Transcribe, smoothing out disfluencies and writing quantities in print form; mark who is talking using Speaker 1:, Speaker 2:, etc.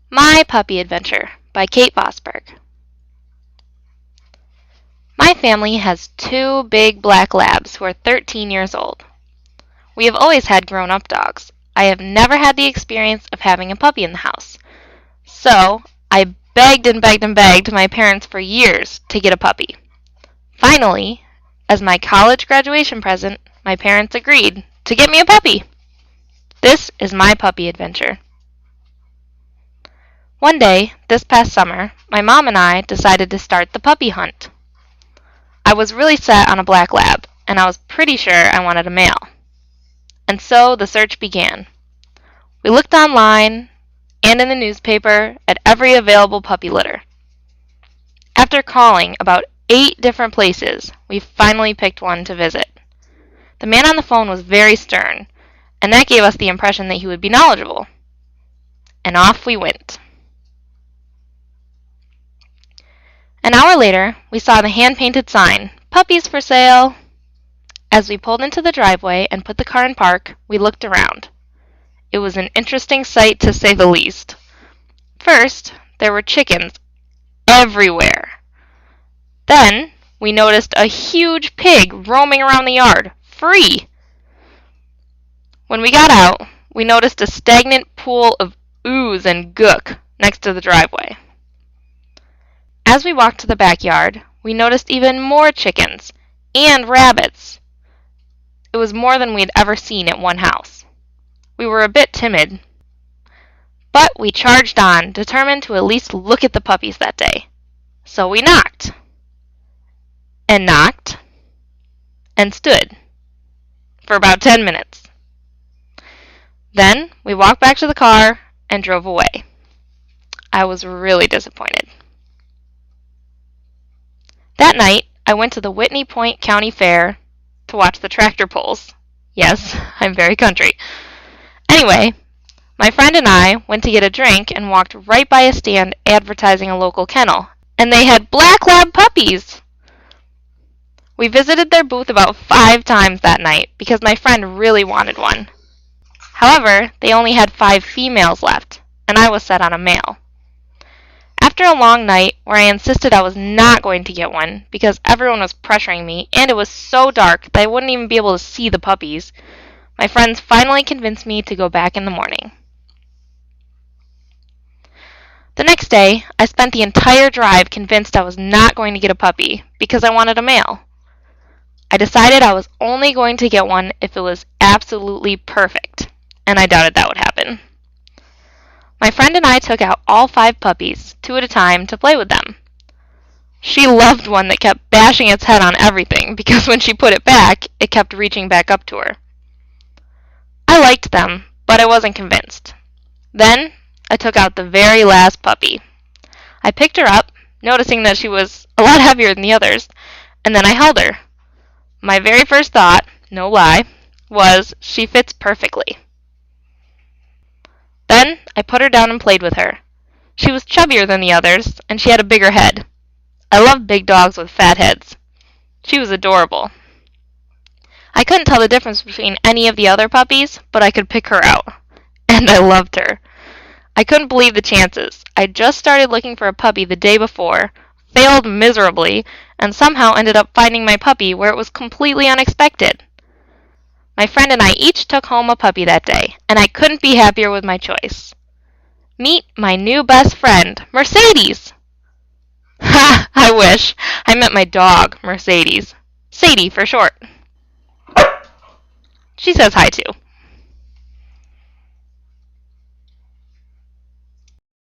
Speaker 1: My Puppy Adventure by Kate Vosburgh. My family has two big black labs who are 13 years old. We have always had grown-up dogs. I have never had the experience of having a puppy in the house. So, I begged and begged and begged my parents for years to get a puppy. Finally, as my college graduation present, my parents agreed to get me a puppy. This is my puppy adventure. One day, this past summer, my mom and I decided to start the puppy hunt. I was really set on a black lab, and I was pretty sure I wanted a male. And so the search began. We looked online and in the newspaper at every available puppy litter. After calling about 8 different places, we finally picked one to visit. The man on the phone was very stern, and that gave us the impression that he would be knowledgeable. And off we went. An hour later, we saw the hand-painted sign, "Puppies for sale." As we pulled into the driveway and put the car in park, we looked around. It was an interesting sight, to say the least. First, there were chickens everywhere. Then, we noticed a huge pig roaming around the yard, free. When we got out, we noticed a stagnant pool of ooze and gook next to the driveway. As we walked to the backyard, we noticed even more chickens and rabbits. It was more than we had ever seen at one house. We were a bit timid, but we charged on, determined to at least look at the puppies that day. So we knocked, and knocked, and stood for about 10 minutes. Then we walked back to the car and drove away. I was really disappointed. That night, I went to the Whitney Point County Fair to watch the tractor pulls. Yes, I'm very country. Anyway, my friend and I went to get a drink and walked right by a stand advertising a local kennel, and they had black lab puppies. We visited their booth about 5 times that night because my friend really wanted one. However, they only had 5 females left, and I was set on a male. After a long night where I insisted I was not going to get one because everyone was pressuring me and it was so dark that I wouldn't even be able to see the puppies, my friends finally convinced me to go back in the morning. The next day, I spent the entire drive convinced I was not going to get a puppy because I wanted a male. I decided I was only going to get one if it was absolutely perfect, and I doubted that would happen. My friend and I took out all 5 puppies, 2 at a time, to play with them. She loved one that kept bashing its head on everything because when she put it back, it kept reaching back up to her. I liked them, but I wasn't convinced. Then, I took out the very last puppy. I picked her up, noticing that she was a lot heavier than the others, and then I held her. My very first thought, no lie, was, she fits perfectly. Then I put her down and played with her. She was chubbier than the others, and she had a bigger head. I love big dogs with fat heads. She was adorable. I couldn't tell the difference between any of the other puppies, but I could pick her out. And I loved her. I couldn't believe the chances. I just started looking for a puppy the day before, failed miserably, and somehow ended up finding my puppy where it was completely unexpected. My friend and I each took home a puppy that day, and I couldn't be happier with my choice. Meet my new best friend, Mercedes! Ha! I wish. I meant my dog, Mercedes. Sadie for short. She says hi too.